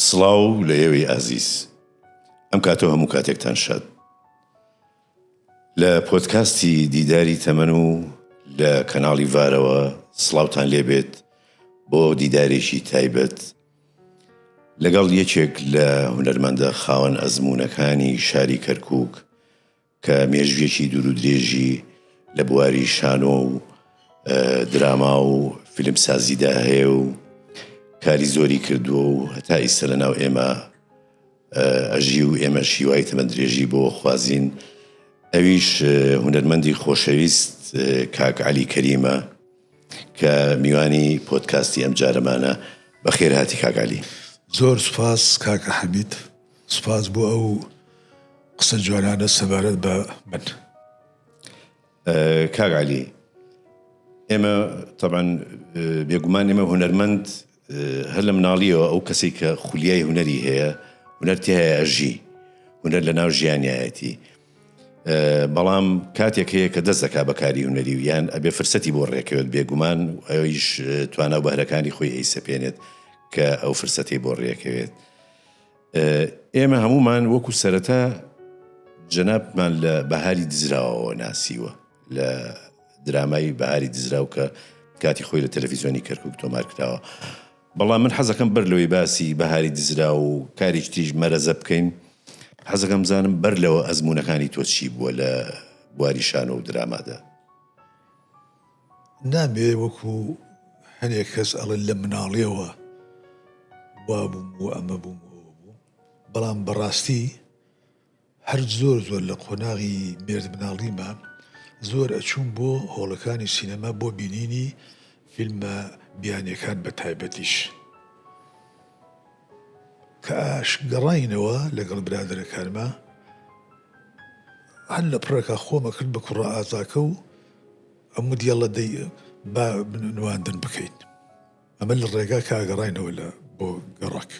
سڵاو لە ئێوەی ئازیز ئەم کاتەوە هەموو کاتێکتان شاد لە پۆدکاستی دیداری تەمەن و لە کەناڵی ڤارەوە سڵاوتان لێبێت بۆ دیدارێکی تایبەت لەگەڵ یەکێک لە هونەرمەندە خاوەن ئەزموونەکانی شاری کەرکووک کە مێژوویەکی دوور و درێژی لە بواری شانۆ و دراما و فیلمسازیدا هەیە و کاری زۆری کردووە و هەتا ئیستا لەناو ئێمە ئەژی و ئێمە شیوای تەمەن درێژی بۆ خوازین ئەویش هونەرمەندی خۆشەویست کاک عەلی کەریمە کە میوانی پۆدکاستی ئەم جارەمانە بەخێر هاتی کاک عەلی. زۆر سوپاس کاکە حەمید، سوپاس بۆ ئەو قسە جوانانە سەبارەت بە من. کاک عەلی، ئێمە طبعاً بێگومان ئێمە هونەرمەند هەر لە مناڵیەوە ئەو کەسێک کە خولیای هونەری هەیە، هونەر تێ هەیە ئەژی، هونەر لە ناو ژیانیایەتی، بەڵام کاتێک هەیە کە دەست دەکا بەکاری هونەری و یان ئەبێ فرسەتی بۆ ڕێکەوێت بێگومان ئەویش توانە و بەهرەکانی خۆی ئەیسەپێنێت کە ئەو فرسەتی بۆ ڕێکەوێت. ئێمە هەمومان وەکو سەرەتا جەنابمان لە بەهاری دزراوەوە ناسیوە، لە درامای بەهاری دزراو کە کاتی خۆی لە تەلەڤیزیۆنی کەرکووک تۆمار کراوە. بەڵام من حەزەکەم بەر لەوەی باسی بەهاری دزرا و کارێک تریش مەرەزە بکەین، حەزەکەم بزانم بەر لەوە ئەزموونەکانی تۆ چی بووە لە بواری شانۆ و درامادا؟ نامێ وەکو هەنێک کەس ئەڵێن لە مناڵیەوە وا بووم و ئەمە بووم ئەوە بوو، بەڵام بەڕاستی هەر زۆر لە قۆناغی مێرد مناڵیمان زۆر ئەچوون بۆ هۆڵەکانی سینەما بۆ بینینی فیلمە بیانیەکان بە تایبەتیش کە گەڕاینەوە لەگەڵ برادەرەکانمە هەر لە پڕێکە خۆمە کرد بە کوڕە ئازاکە و ئەمە دیێڵە دەی با نواندن بکەین، ئەمە لە ڕێگا کاگەڕاینەوە لە بۆ گەڕک.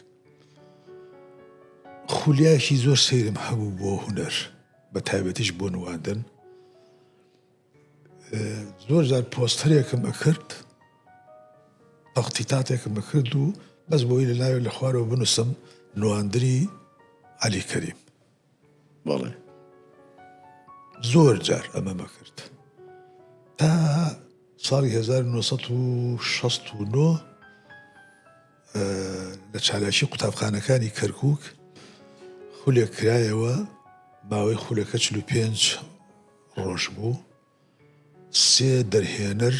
خولیایەکی زۆر سەیرم هەبوو بۆ هونەر بە تایبەتیش بۆ نواندن. زۆر جار پۆستەرێکم ئەکرد، تەختیتاتێکم ئەکرد و بەس بۆی لە ناوێ لە خوارەوە بنووسم نواندنی عەلی کەریم. بەڵێ زۆر جار ئەمەمە کرد تا ساڵی 1969 لە چالاکی قوتابخانەکانی کەرکووک خولێک کرایەوە، ماوەی خولەکە 45 ڕۆژ بوو، 3 دەرهێنەر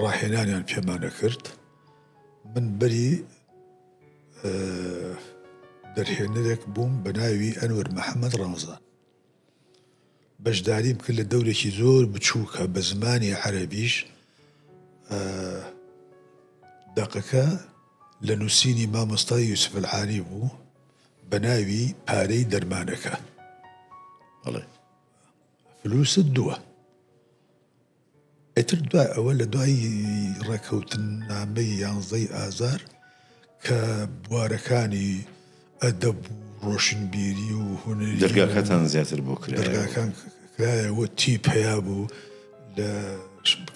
ڕاهێنانیان پێمانە کرد. من بەری دەرهێنەرێک بووم بە ناوی ئەنوەر محەممەد ڕەمەزان، بەشداریم کرد لە دەورێکی زۆر بچووکە بە زمانی عەرەبیش. دەقەکە لە نووسینی مامۆستای یوسف العانی بوو بە ناوی پارەی دەرمانەکە. فلوست دووە. ئەتر دوای ئەوە لە دوای ڕێکەوتن نامەی 11 ئازار کە بوارەکانی ئەدەب و ڕۆشنبیری و هونەری دەرگاکەتان زیاتر بۆ دەرگاکان کرایەوە تیپ هەیە بوو لە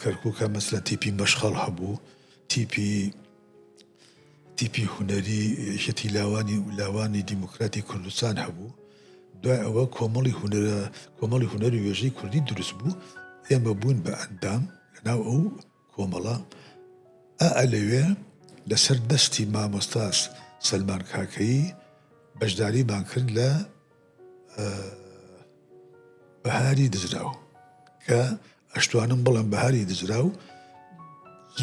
کەرکووکە مەسەلەن تیپی مەشخەڵ هەبوو، تیپی هونەری یەکێتی لاوانی دیموکراتی کوردستان هەبوو. دوای ئەوە کۆمەڵی هونەری وێژەی کوردی دروست بوو. ئێمە بوون بە ئەندام لەناو ئەو کۆمەڵە. لەوێ لەسەر دەستی مامۆستاس سەلمان کاکەیی بەشداریمان کرد لە بەهاری دزراو کە ئەشتوانم بڵم بەهاری دزراو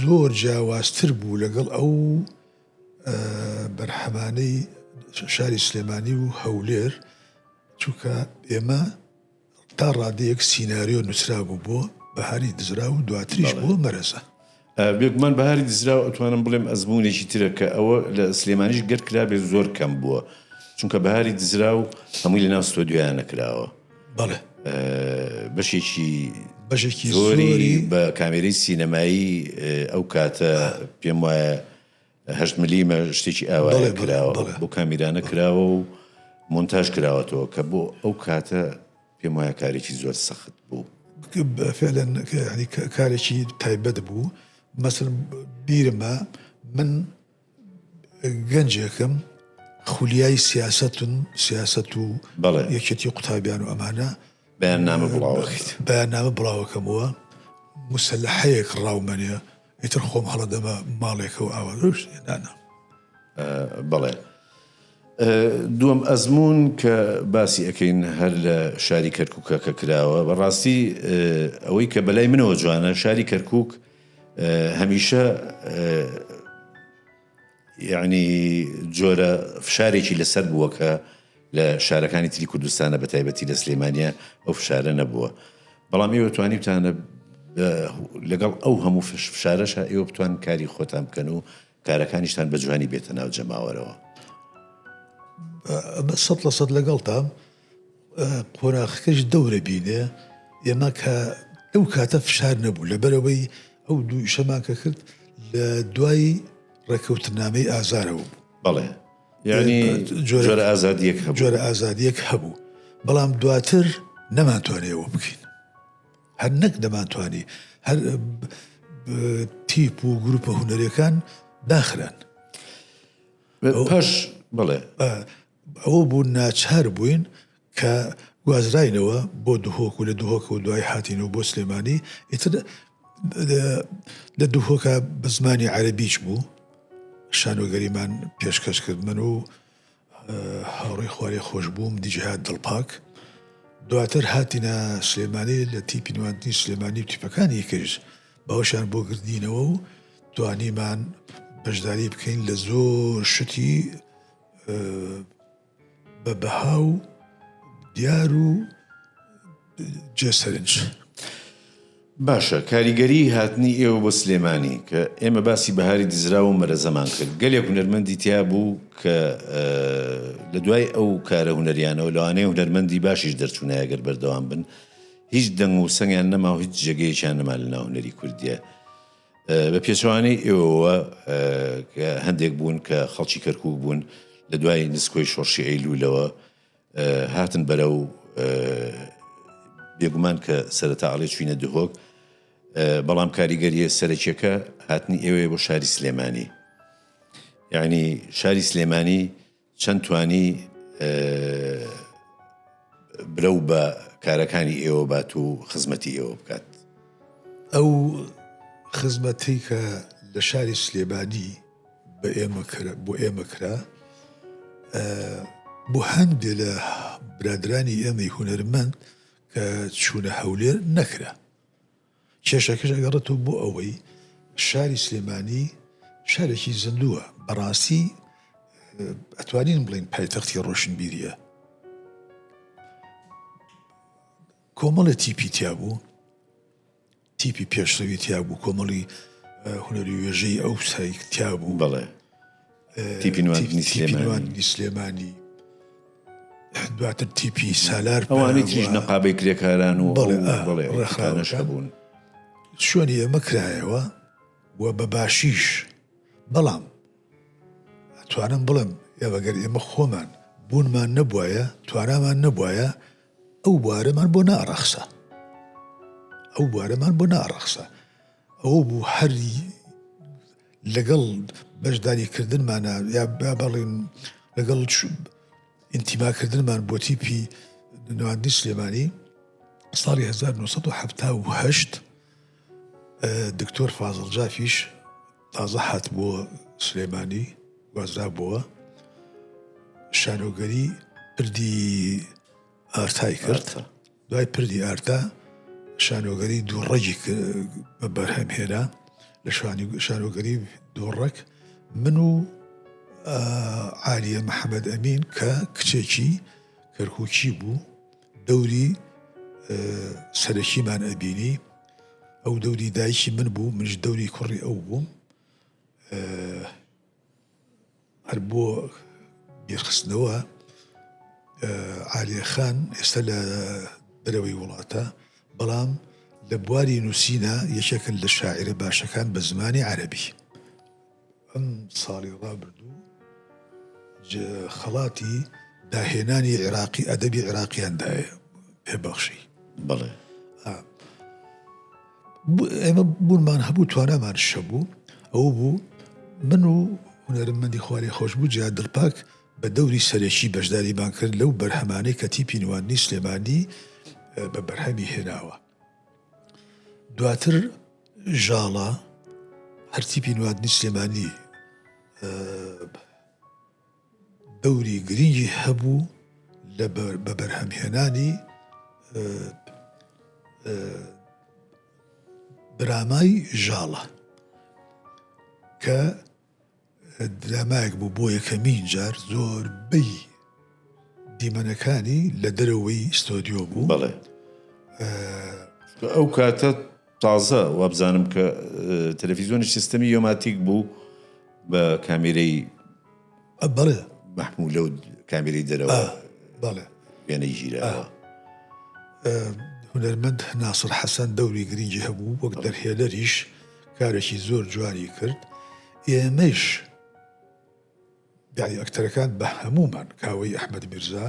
زۆر جیاوازتر بوو لەگەڵ ئەو بەرهەمانەی شاری سلێمانی و هەولێر، چونکە ئێمە تا ڕادەیەک سیناریۆ نووسرا بوو بۆ بەهاری دزرا و دواتریش بۆ مەرەزە. بێگومان بەهاری دزرا و ئەتوانم بڵێم ئەزموونێکی ترە کە ئەوە لە سلێمانیش گەرکرابێ زۆر کەم بووە، چونکە بەهاری دزرا و هەمووی لە ناو ستۆدیۆیان نەکراوە. بەڵێ بەشێکی زۆری بە کامێرەی سینەمایی ئەو کاتە پێم وایە 8 میلیمە شتێکی ئاوایە کراوە، بۆ کامیرانە کراوە و مۆنتاژ کراوەتەوە کە بۆ ئەو کاتە پێم وایە کارێکی زۆر سەخت بوو. فعلاً کارێکی تایبەت بوو. مەسەڵەن بیرمە من گەنجێکم خولیای سیاست و بەڵێ یەکێتی قوتابیان و ئەمانە بەیاننامە بڵاوەکەیت بەیاننامە بڵاوەکەمەوە مسلحەیەک ڕاومەنێ ئیتر خۆم هەڵەدەمە ماڵێکە و ئاوا نانە بەڵێ دووەم ئەزمون کە باسی ئەەکەین هەر لە شاری کەرکووکە کە کراوە بەڕاستی ئەوەی کە بەلای منەوە جوانە شاری کەرکووک هەمیشە یعنی جۆرە فشارێکی لەسەر بووە کە لە شارەکانی تری کوردستانە بە تایبەتی لە سلێمانیە ئەو فشارە نەبووە بەڵام ئێوە توانی بتانە لەگەڵ ئەو هەموو فشارەشە ئێوە بتوان کاری خۆتان بکەن و کارەکانیشتان بە جوانی بێتە ناو جەماوەرەوە 100% لەگەڵتان قۆناغەکەش دەورە بینێ ئێمە کە ئەو کاتە فشار نەبوو لەبەرەوەی ئەو دوو ئیشەمان کە کرد لە دوای ڕێکەوتنامەی ئازارەوە بوو بەڵێ یعنی جۆرە ئازادیەک هەبوو جۆرە ئازادیەک هەبوو بەڵام دواتر نەمانتوانێەوە بکەین هەر نەک دەمانتوانی هەر تیپ و گروپە هونەرەکان داخران پاش بڵێ ئەوە بوو ناچار بووین کە گوازراینەوە بۆ دوهۆک و لە دوهۆکە و دوای هاتینەوە بۆ سلێمانی ئیتر لە دوهۆکە بە زمانی عەرەبیش بوو شانۆگەریمان پێشکەش کرد من و هاوڕێی خوارێ خۆش بووم دیجیهات دڵپاک دواتر هاتینە سلێمانی لە تیپی نواندنی سلێمانی و تیپەکانی کرد باوەشان بۆ گردینەوە و توانیمان بەشداری بکەین لە زۆر شتی بە بەها و دیار و جێسەرنج باشە کاریگەری هاتنی ئێوە بۆ سلێمانی کە ئێمە باسی بەهاری دیزرا و مەرەزەمان کرد گەلێک هونەرمەندی تیا بوو کە لە دوای ئەو کارە هونەریانەوە لەوانەیە هونەرمەندی باشیش دەرچوونە ئەگەر بەردەوام بن هیچ دەنگ و سەنگیان نەما و هیچ جێگەیەکیان نەما لە ناو هونەری کوردیە بە پێچەوانەی ئێوەوە هەندێک بوون کە خەڵکی کەرکووک بوون لە دوای نسکۆی شۆڕشی ئەیلولەوە هاتن بەرەو بێگومان کە سەرەتا ئەڵێ چوینە دهۆک بەڵام کاریگەریە سەرەکیەکە هاتنی ئێوەیە بۆ شاری سلێمانی یعنی شاری سلێمانی چەند توانی برە و بە کارەکانی ئێوە بات و خزمەتی ئێوە بکات ئەو خزمەتی کە لە شاری سلێمانی بۆ ئێمە کرا بۆ هەندێ لە برادرانی ئێمەی هونەرمەند کە چوونە هەولێر نەکرا کێشەکەش ئەگەڕێتەوە بۆ ئەوەی شاری سلێمانی شارێکی زندووە بەڕاستی ئەتوانین بڵین پایتەختی ڕۆشنبیریە کۆمەڵە تیپی تیا بوو تیپی پێشڕەوی تیا بوو کۆمەڵی هونەری وێژەی ئەو سایک تیا بوو بەڵێ تیپی نواندنی سلێمانی دواتر تیپی سالار ئەوانی تریش نەقابەی کرێکاران و ڕێخانەشە بوون شوێنی ئێمە کرایەوە وە بە باشیش بەڵام توانم بڵم ئێوەگەر ئێمە خۆمان بوونمان نەبوایە توانامان نەبوایە ئەو بوارەمان بۆ ناڕەخسە ئەو بوو هەری لەگەڵ بەشداریکردنمانە یا بەڵین لەگەڵ ئینتیماکردنمان بۆ تیپی نواندنی سلێمانی ساڵی 1970 دکتۆر فازڵ جافیش تازە هات بۆ سلێمانی وازرا بووە شانۆگەری پردی ئارتای کرد دوای پردی ئارتا شانۆگەری دووڕەگی بە بەرهەم هێنا لە شانۆگەری دووڕەک من و عالیە محەممەد ئەمین کە کچێکی کەرکووکی بوو دەوری سەرەکیمان ئەبینی ئەو دەوری دایکی من بوو منش دەوری کوڕی ئەو بووم هەر بۆ بیرخستنەوە عالیە خان ئێستا لە بەرەوەی وڵاتە بەڵام لە بواری نووسینە یەکێکن لە شاعرە باشەکان بە زمانی عەرەبی ئەم ساڵی ڕابردوو خەڵاتی داهێنانی عێراقی ئەدەبی عێراقیاندایە پێبەخشی بەڵێ ئێمە بوونمان هەبوو توانامان شەبوو ئەو بوو من و هونەرمەندی خوارێ خۆش بوو جیاد دڵپاک بە دەوری سەرەکی بەشداریمان کرد لەو بەرهەمانەی کە تیپی نوانی سلێمانی بە بەرهەمی هێناوە. دواتر ژاڵە هەر تیپی نوانی سلێمانی دەوری گرنگی هەبوو لە بە بەرهەمهێنانی درامای ژاڵە کە درامایەک بوو بۆ یەکەمین جار زۆربەی دیمەنەکانی لە دەرەوەی ستۆدیۆ بوو. بەڵێ ئەو کاتە تازە وابزانم کە تەلەڤیزیۆنی سیستەمی ئۆماتیک بوو بە کامێرەی بەڵێ محموو لەو کامێرەی دەرەوە بەڵێ وێنەی ژیراوە. هونەرمەند ناسر حەسەن دەوری گرنگی هەبوو وەک دەرهێنەریش کارێکی زۆر جوانی کرد. ئێمەش یعنی ئەکتەرەکان بە هەمومان کاوەی ئەحمەد میرزا،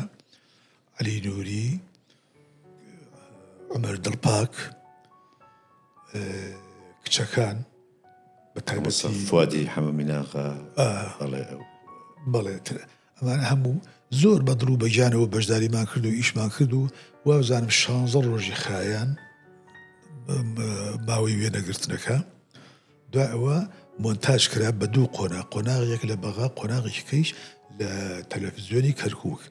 عەلی نووری، عومەر دڵپاک، کچەکان بە تایبەتی فوادی حەمەمیناغا بەڵێ ئەمانە هەموو زۆر بەدڵ و بەگیانەوە بەشداریمان کرد و ئیشمان کرد و وازانم 16 ڕۆژی خایان ماوەی وێنەگرتنەکە. دوای ئەوە مۆنتاژ کرا بە دوو قۆناغێک لە بەغا، قۆناغێکی کەیش لە تەلەڤیزیۆنی کەرکووک.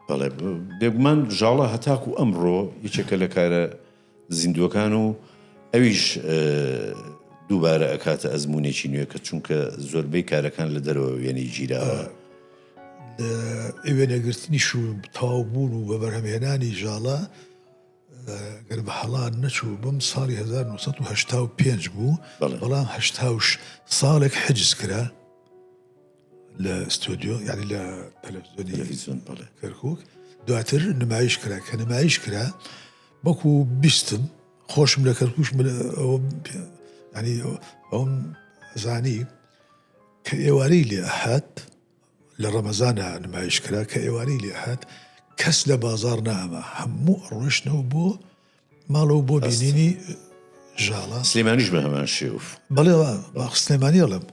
بەڵێ بێگومان ژاڵە هەتاکو ئەمڕۆ یەکێکە لە کارە زیندوەکان و ئەویش دووبارە ئەکاتە ئەزمونێکی نوێ کە چونکە زۆربەی کارەکان لە دەرەوە وێنەی گیراوە. وێنەگرتنیش و تاوبوون و بە بەرهەمهێنانی ژاڵە گەر بە هەڵان نەچوو بم ساڵی 1985 بوو، بەڵام 86 ساڵێک حجز کرا لە ستۆدیۆ یعنی لە تەلەڤیزیۆن کەرکووک. دواتر نمایش کرا کە نمایش کرا بەکو بیستم خۆشم لە کەرکووش ینی ئەوم زانی کە ئێوارەی لێ ئەهات لە ڕەمەزانە نمایش کرا کە ئێوارەی لێ ئەهات کەس لە بازار نامە، هەموو ڕۆشتنەوە بۆ ماڵەوە بۆ بینینی ژاڵە. سلێمانیش بە هەمان شێوف بەڵێ سلێمانی ئەڵم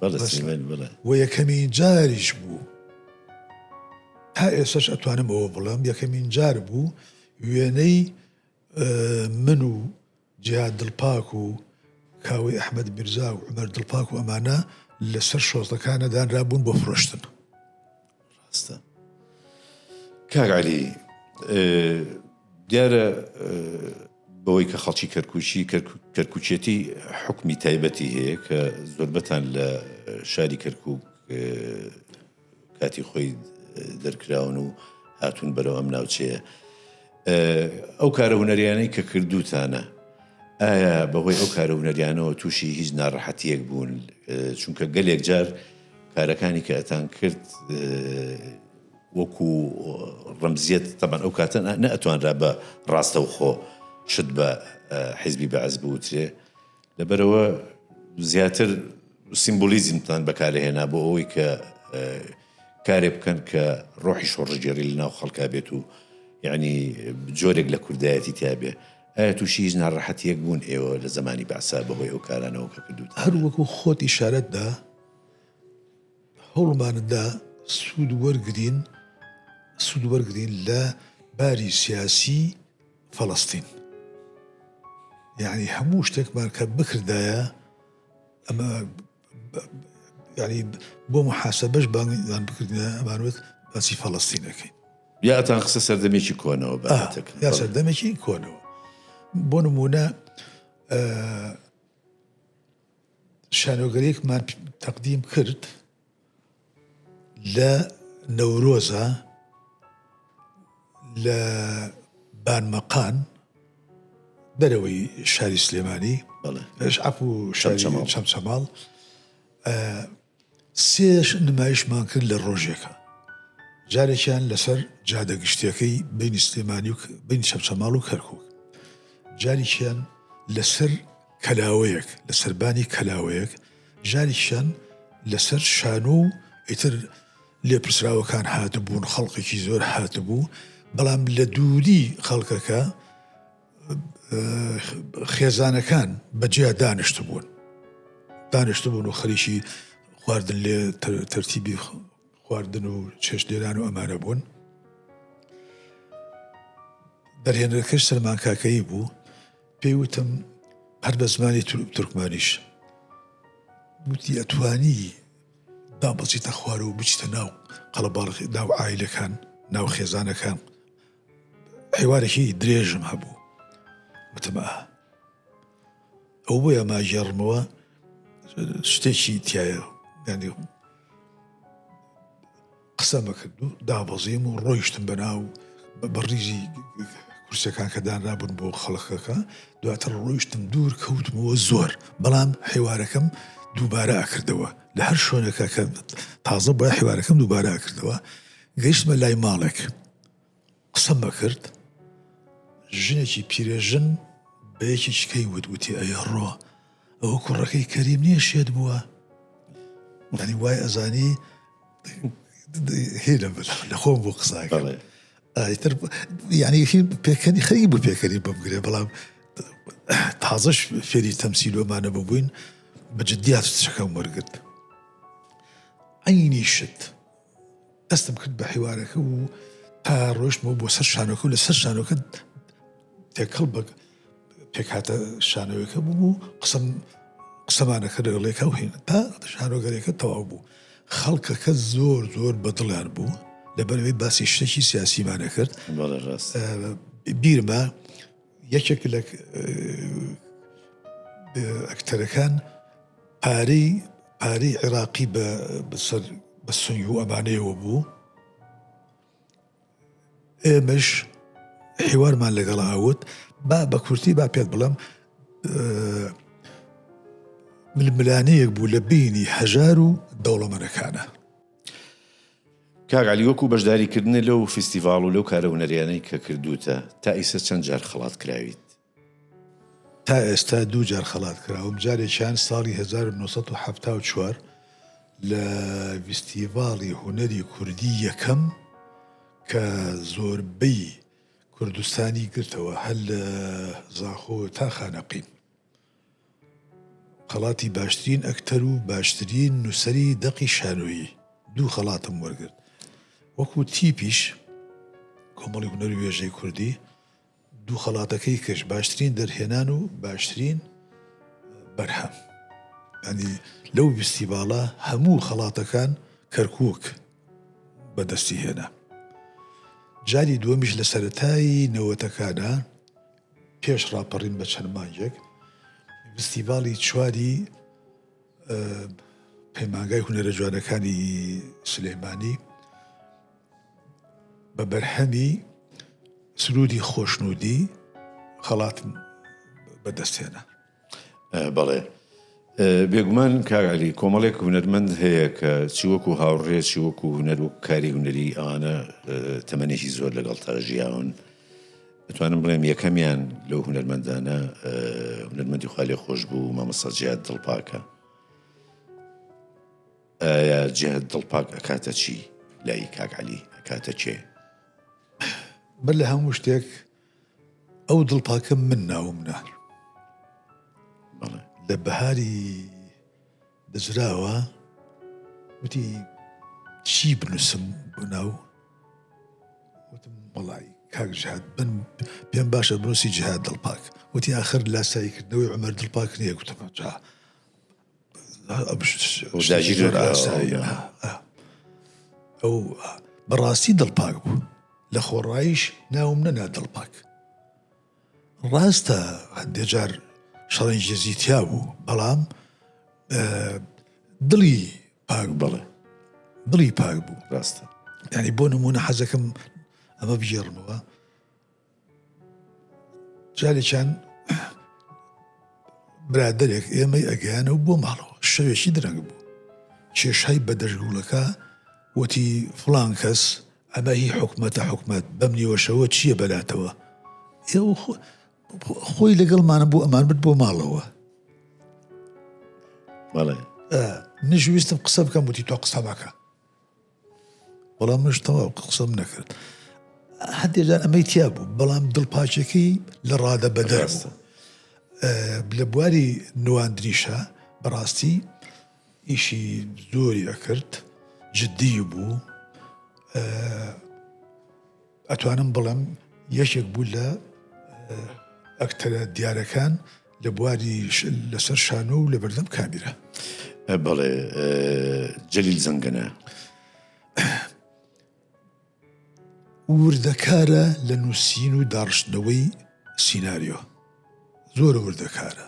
و یەکەمین جاریش بوو تا ئێسش ئەتوانم ئەوە بڵم یەکەمین جار بوو وێنەی من و جیاد دڵپاک و کاوەی ئەحمەد میرزا و عومەر دڵپاک و ئەمانە لەسەر شۆزەکانە دانرابوون بۆ فرۆشتن. ڕاستە کاک عەلی، دیارە بەوەی کە خەڵکی کەرکووچێتی حکمی تایبەتی هەیە کە زۆربەتان لە شاری کەرکووک کاتی خۆی دەرکراون و هاتوون بەرەو ئەم ناوچەیە. ئەو کارە هونەریانەی کە کردوتانە ئایا بەهۆی ئەو کارە هونەریانەوە تووشی هیچ ناڕەحەتیەک بوون؟ چونکە گەلێک جار کارەکانی کە ئەتان کرد وەکو ڕەمزیەت تەبەن ئەو کاتە نەئەتوانرا بە ڕاستەوخۆ شت بە حیزبی بەعەز بوترێ، لەبەرەوە زیاتر سیمبۆلیزمتان بەکارهێنا بۆ ئەوەی کە کارێ بکەن کە ڕۆحی شۆڕژگێڕی لە ناو خەڵکا بێت و یعنی جۆرێک لە کوردایەتی تابێ. ئایا تووشی هیچ ناڕەحەتیەک بوون ئێوە لە زمانی بەعسا بەهۆی ئەو کارانەوە کە کردوت؟ هەر وەکو خۆت ئیشارەتدا هەوڵماندا سوود وەرگرین لە باری سیاسی فەڵەستین. یعنی هەموو شتێکمان کە بکردایە ئەمە یعنی بۆ محاسەبەش بانگیان بکردە ئەمانوێت باسی فەڵەستینەکەین یا ئەتان قسە سەردەمێکی کۆنەوە یا سەردەمێکی کۆنەوە. بۆ نمونە شانۆگەرێکمان تەقدیم کرد لە نەورۆزە لە بانمەقان دەرەوەی شاری سلێمانی عەف و شاری شەمسەماڵ سێش نمایشمان کرد لە ڕۆژێکە. جارێکیان لەسەر جادەگشتیەکەی بینی سلێمانی و بینی شەمسەماڵ و کەرکووک، جارێکیان لەسەر کەلاوەیەک لە سەربانی کەلاوەیەک، جارێکیان لەسەر شانۆ و ئیتر لێپرسراوەکان هاتبوون، خەڵقێکی زۆر هاتبوو، بەڵام لە دووری خەڵکەکە خێزانەکان بەجیا دانیشتبوون و خەریکی خواردن لێ تەرتیبی خواردن و چێشت لێران و ئەمانە بوون. دەرهێنەرەکەش سەلمان کاکەیی بوو، پێی وتم هەر بە زمانی تورکمانیش، وتی ئەتوانی دابەزیتە خوارە و بچیتە ناو قەڵەباڵغی ناو عایلەکان ناو خێزانەکان. حیوارێکی درێژم هەبوو، وتم ئەو بۆیە ماژێڕمەوە شتێکی تایە، ینی قسەمە کرد و دابەزیم و ڕۆیشتم بەناو بەڕیزی کورسەکان کە دانرابوون بۆ خەڵکەکە، دواتر ڕۆیشتم دوور کەوتمەوە زۆر، بەڵام حیوارەکەم دووبارە ئاکردەوە لە هەر شوێنەکە کە تازە بۆ حیوارەکەم دووبارە ئاکردەوە. گەیشتمە لای ماڵێک، قسەمە کرد، ژنێکی پیرەژن بە یەکێکی کەی وتی ئەیە ڕۆ ئەوە کوڕەکەی کەریم نییە شێت بووە، ینی وای ئەزانی هێنە لە خۆم بۆ قساکە ئایتر یعنی پێکەنی خەری بوو پێکەنی بمگرێ، بەڵام تازەش فێری تەمسیل وەمانە ببووین بە جددیات شەکەم وەرگرت. عینی شت دەستم کرد بە حیوارەکە و تا ڕۆیشتمەوە بۆ سەر شانۆکە و لە سەر شانۆکە تێکەڵ بە پێک هاتە شانۆیەکە بوو، قسەمانەکە لەگەڵێکە و هێن تا شانۆگەرێکە تەواو بوو. خەڵکەکە زۆر زۆر بەدڵیان بوو لەبەرەوەی باسی شتێکی سیاسیمانە کرد. بیرمە یەکێک لە ئەکتەرەکان پارەی عێراقی بە سنگ و ئەمانەیەوە بوو، ئێمەش حیوارمان لەگەڵ ئاوت با بە کورتی با پێت بڵم ململانەیەک بوو لە بینی هەژار و دەوڵەمەندەکانە. کاک عەلی، وەکو بەشداریکردنە لەو فیستیڤاڵ و لەو کارە هونەریانەی کە کردوتە تا ئیسە چەند جار خەڵات کراویت؟ تا ئێستا 2 جار خەڵات کراوم. جارێکیان ساڵی 1974 لە فیستیڤاڵی هونەری کوردی یەکەم کە زۆربەی کوردستانی گرتەوە، هەر لە زاخۆ تا خانەقین، خەڵاتی باشترین ئەکتەر و باشترین نووسەری دەقی شانۆیی 2 خەڵاتم وەرگرت. وەکو تیپیش کۆمەڵی هونەری وێژەی کوردی 2 خەڵاتەکەی کەش باشترین دەرهێنان و باشترین بەرهەم، ینی لەو فیستیڤاڵە هەموو خەڵاتەکان کەرکووک بەدەستی هێنا. جاری دووەمیش لە سەرەتایی نەوەتەکانە پێش ڕاپەڕین بە چەند مانگێک فیستیڤاڵی چواری پەیمانگای هونەرە جوانەکانی سلێمانی بە بەرهەمی سرودی خۆشنودی خەڵاتم بەدەستێنە. بەڵێ، بێگومان کاک عەلی کۆمەڵێک هونەرمەند هەیە کە چی وەکو هاوڕێ چی وەکو هونەر و کاری هونەری ئەوانە تەمەنێکی زۆر لەگەڵ تا ژیاون. دەتوانم بڵێم یەکەمیان لەو هونەرمەندانە هونەرمەندی خوا لێ خۆش بوو مامۆستا جیهاد دڵپاکە. ئایا جیهاد دڵپاک ئەکاتە چی لای کاک عەلی؟ ئەکاتە چێ؟ بەر لە هەموو شتێک ئەو دڵپاکە من ناومە. لە بەهاری دەزراوە وتی چی بنووسم بۆ ناو؟ وتم وەڵی کاک جیهاد پێم باشە بنووسی جیهاد دڵپاک. وتی ئاخر لاساییکردنەوەی عومەر دڵپاک نییە. گوتم ئەو بەڕاستی دڵپاک بوو، لە خۆڕاییش ناوم نەنا دڵپاک. ڕاستە هەندێک جار شەڕەنگی زیتیا بوو، بەڵام دڵی پاک، بڵێ دڵی پاک بوو. ڕاستە، ینی بۆ نمونە حەزەکەم ئەمە بژێڕمەوە، جارێکیان برادەرێک ئێمەی ئەگەیانەوە بۆ ماڵەوە، شەوێکی درەنگ بوو، کێشای بەدەژگوڵەکە وتی فڵان کەس ئەمە هی حکومەتە، حکومەت بەم نیوەشەوە چییە بەلاتەوە؟ ئێوە خۆی لەگەڵمانە بوو ئەمان برد بۆ ماڵەوە. بەڵێ نەژویستم قسە بکەم، وتی تۆ قسە مەکە، بەڵام منش تەواو قسەم نەکرد. هەندێک جار ئەمەی تیا بوو، بەڵام دڵپاچەکەی لە ڕادە بەدەر بوو. لە بواری نواندنیشە بەڕاستی ئیشی زۆری ئەکرد جددی بوو ئەتوانم بڵێم یەکێک بوو لە ئەکتەرە دیارەکان لە بواری لەسەر شانۆ و لە بەردەم کامیرە. بەڵێ جەلیل زەنگەنە وردەکارە لە نووسین و داڕشتنەوەی سیناریۆ، زۆر وردەکارە،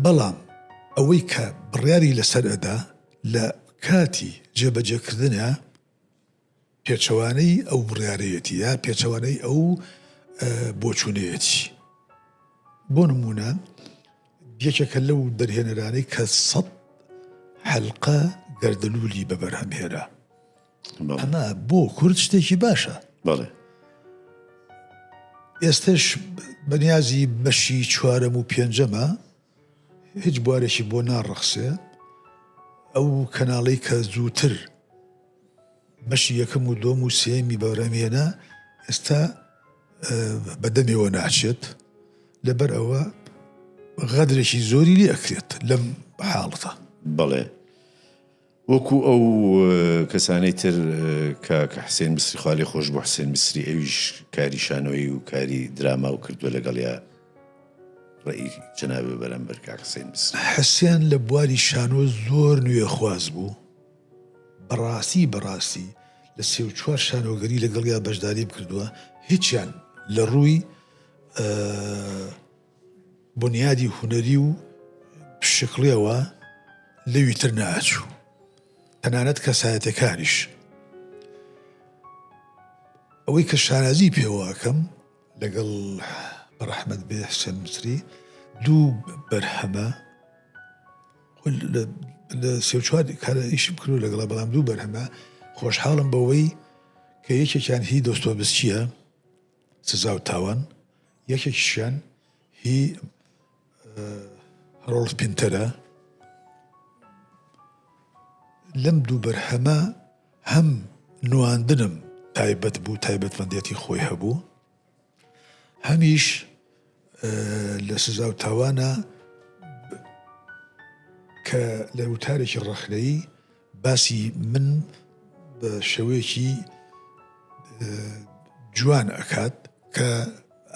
بەڵام ئەوەی کە بڕیاری لەسەر ئەدا لە کاتی جێبەجێکردنە پێچەوانەی ئەو بڕیارەتی یا پێچەوانەی ئەو بۆچوونەیەتی. بۆ نمونە یەکێکە لەو دەرهێنەرانەی کە 100 حەلقە گەردەلوولی بەبەرهەمهێنا، ئەمە بۆ کورد شتێکی باشە. بەڵێ ئێستش بەنیازی بەشی چوارەم و پێنجەمە هیچ بوارێکی بۆ ناڕەخسێ، ئەو کەناڵەی کە زووتر بەشی یەکەم و دۆم و سێمی بەرهەمهێنا ئێستا بەدەمێوە ناچێت، لەبەر ئەوە غەدرێکی زۆری لێ ئەکرێت لەم حاڵەتە. بەڵێ وەکو ئەو کەسانەی تر کە حسێن میسری خاڵی خۆش بۆ حسێن میسری ئەویش کاری شانۆی و کاری دراما و کردووە لەگەڵیا ڕێی جەنابێ بەرامبەر کاک حسێن میسری. حسێن لە بواری شانۆ زۆر نوێ خواز بوو، بەڕاستی لە 34 شانۆگەری لەگەڵیا بەشداری بکردووە، هیچیان لە ڕووی بنیادی هونەری و شکڵیەوە لەوی تر ناچوو، تەنانەت کەسایەتەکانیش. ئەوەی کە شانازی پێوەکەم لەگەڵ بەڕەحمەت بێ حسێن میسری دوو بەرهەمە لە 34 کارە ئیشم کردو لەگەڵا، بەڵام دوو بەرهەمە خۆشحاڵم بەوەی کە یەکێکیان هی دۆستۆڤسکیە سزا و تاوان، یەکێکیشیان هی ڕۆڵف پینتەرە. لەم دوو بەرهەمە هەم نواندنم تایبەت بوو، تایبەتمەندێتی خۆی هەبوو، هەمیش لە سزا و تاوانە کە لە وتارێکی ڕەخنەیی باسی من بە شێوەیەکی جوان ئەکات کە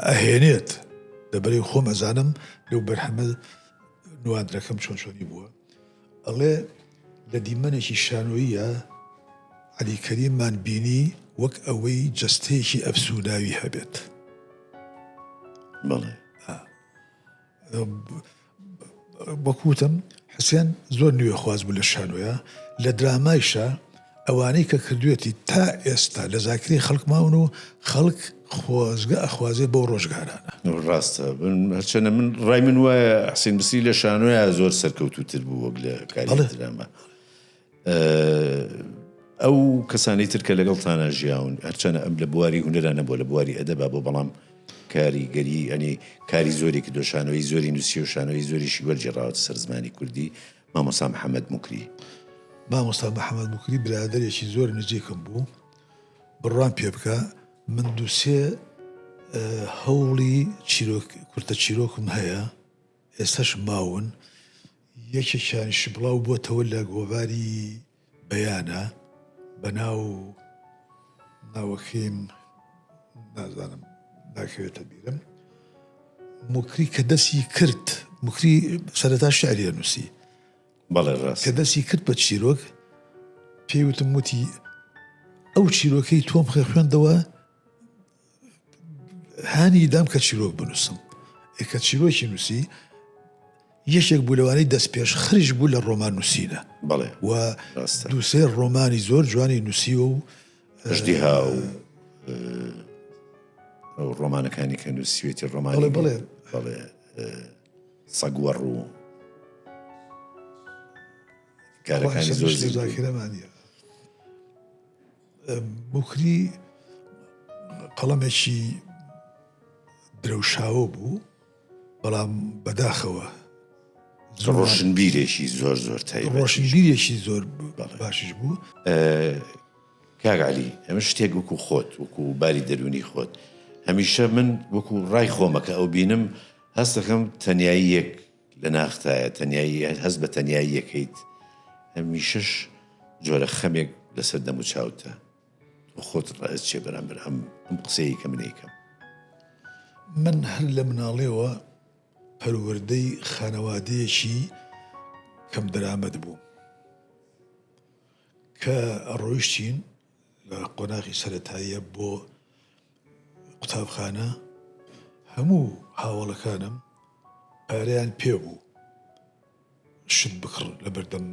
ئەهێنێت لەبەرەی خۆم ئەزانم لەو بەرهەمە نواندنەکەم چۆنی بووە. ئەڵێ لە دیمەنێکی شانۆیە عەلی کەریممان بینی وەک ئەوەی جەستەیەکی ئەفسووناوی هەبێت. بەڵێ وەکوتم حسێن زۆر نوێ خواز بوو لە شانۆیە، لە درامایشە ئەوانەی کە کردوێتی تا ئێستا لە زاکری خەڵک ماون و خەڵک خۆزگە ئەخوازێ بۆ ڕۆژگارانە. ڕاستە هەرچەنە من ڕای من وایە حسێن میسری لە شانۆیە زۆر سەرکەوتووتر بوو وەک لە کاری دراما. ئەو کەسانەی تر کە لەگەڵتانە ژیاون هەرچەنە ئەم لە بواری هونەرانە بۆ لە بواری ئەدەبا بۆ، بەڵام کاریگەری ئەنی کاری زۆری کە دۆ شانۆی زۆری نووسی و شانۆی زۆریشی وەرجێڕاوەتە سەر زمانی کوردی. مامۆستا محەممەد موکری، مامۆستا محەممەد موکری برادەرێکی زۆر نزیکم بوو، بڕوان پێ بکە من دووسێ هەوڵی کورتە چیرۆکم هەیە، ئێستاش ماون، یەکێکیانیش بڵاو بۆتەوە لە گۆڤاری بەیانە بە ناوەکەیم نازانم ناکەوێتە بیرم. موکری کە دەستی کرد، موکری سەرەتا شعریە نووسی، بەڵێ ڕاست، کە دەستی کرد بە چیرۆک پێیوتم وتی ئەو چیرۆکەی تۆم خوێندەوە هانی دام کە چیرۆک بنووسم. کە چیرۆکی نووسی یەکێک بوو لەوانەی دەست پێش خرج بوو لە ڕۆمان نووسینە. بەڵێ و دووسێ ڕۆمانی زۆر جوانی نووسیوە و ژدیها و ئەو ڕۆمانەکانی کە نووسیوێتی ڕۆمانی بڵێ سەگوەڕ و کارەکانی زۆر زاکرەمانیە. موکری قەڵەمێکی درەوشاوە بوو، بەڵام بەداخەوە ڕۆشنبیرێکی زۆر تایبەت، ڕۆشنبیرێکی زۆر باشش بوو. کاک عەلی ئەمە شتێک وەکو خۆت، وەکو باری دەرونی خۆت، هەمیشە من وەکو ڕای خۆمەکە ئەو بینم هەست دەکەم تەنیاییەک لە ناختایە تەنایی هەست بە تەنایی یەکەیت هەمیشەش جۆرە خەمێک لەسەر دەم و چاوتە خۆت ڕائز چێ بەرامبەر ئەم قسەیە کە من ئەیکەم. من هەر لە مناڵێەوە پەروەردەی خانەوادەیەکی کەم دەرامەد بوو کە ڕۆیشتین لە قۆناغی سەرەتاییە بۆ قوتابخانە هەموو هاوڵەکانم پارەیان پێ بوو شت بکڕ لە بەردەم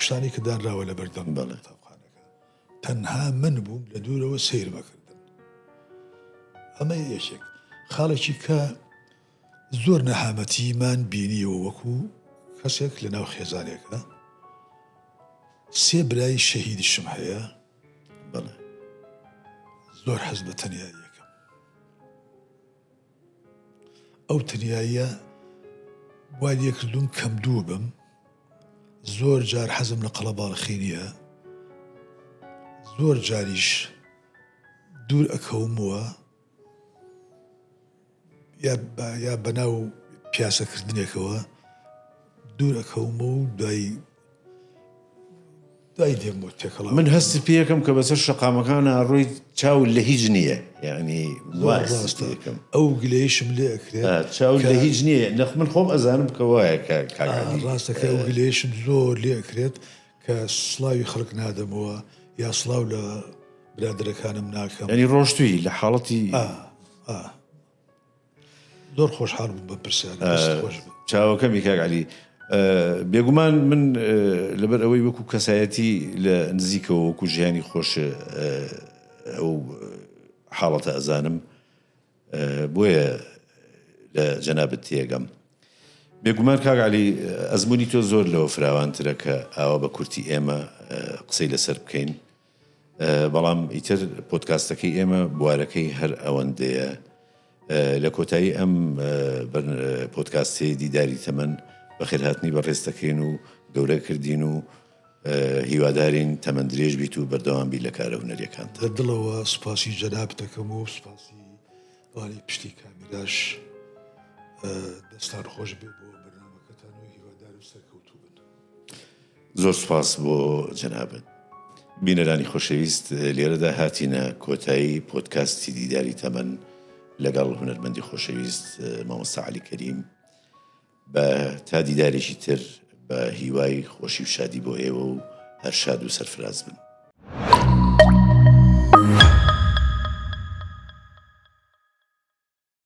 شتانی کە دانراوە لە بەردەم قوتابخانەکە تەنها من بووم لە دوورەوە سەیرمەکردن. ئەمە یەکێک خاڵێکی کە زۆر نەهامەتیمان بینیەوە وەکو کەسێک لە ناو خێزانێکە 3 برای شەهیدیشم هەیە بەڵێ زۆر حەز بە تەنیاییەکەم. ئەو تەنیاییە وای لێکردوم کەم دوو بم زۆر جار حەزم لە قەڵەباڵخی نییە زۆر جاریش دوور ئەکەومەوە یا بەناو پیاسەکردنێکەوە دوور ئەکەومە و دوای دێم بۆ تێکەڵاو. من هەستی پێەکەم کە بەسەر شەقامەکانە ڕووی چاو لە هیچ نییە یعنی ڕاستەکەم ئەو گلەیشم لێ ئەکرێت چاو لە هیچ نییە نەخ من خۆم ئەزانم کە وایە ڕاستەکە ئەو گلەیشم زۆر لێ ئەکرێت کە سڵاوی خەڵک نادەمەوە یا سڵاو لە برادرەکانم ناکەم ینی ڕۆشتووی لە حاڵەتی زۆر خۆشحاڵ بووم بە پرسیان چاوەکەمی کاک عەلی بێگومان من لەبەر ئەوەی وەکو کەسایەتی لە نزیکەوە وەکو ژیانی خۆش ئەو حاڵەتە ئەزانم بۆیە لە جەنابەت تێگەم. بێگومان کاک عەلی ئەزمموی تۆ زۆر لەوە فراوانترە کە ئاوا بە کورتی ئێمە قسەی لەسەر بکەین بەڵام ئیتر پۆدکاستەکەی ئێمە بوارەکەی هەر ئەوەندەیە. لە کۆتایی ئەم پۆدکاستی دیداری تەمەن بەخێر هاتنی بەڕێز دەکەین و گەورە کردین و هیوادارین تەمەند درێژ بیت و بەردەوام بی لە کارە هونەریەکان دڵەوە سوپاسی جەناب دەکەم و سوپاسی وانی پشتی کامیراش دەستان خۆش بێ بۆ بەرنامەکەتان و هیوادار و سەرکەوتوو بن. زۆر سوپاس بۆ جەنابەت. بینەرانی خۆشەویست لێرەدا هاتینە کۆتایی پۆدکاستی دیداری تەمەن لەگەڵ هونەرمەندی خۆشەویست مامۆستا عەلی کەریم بە تا دیدارێکی تر بە هیوای خۆشی و شادی بۆ ئێوە و هەر شاد و سەرفراز بن.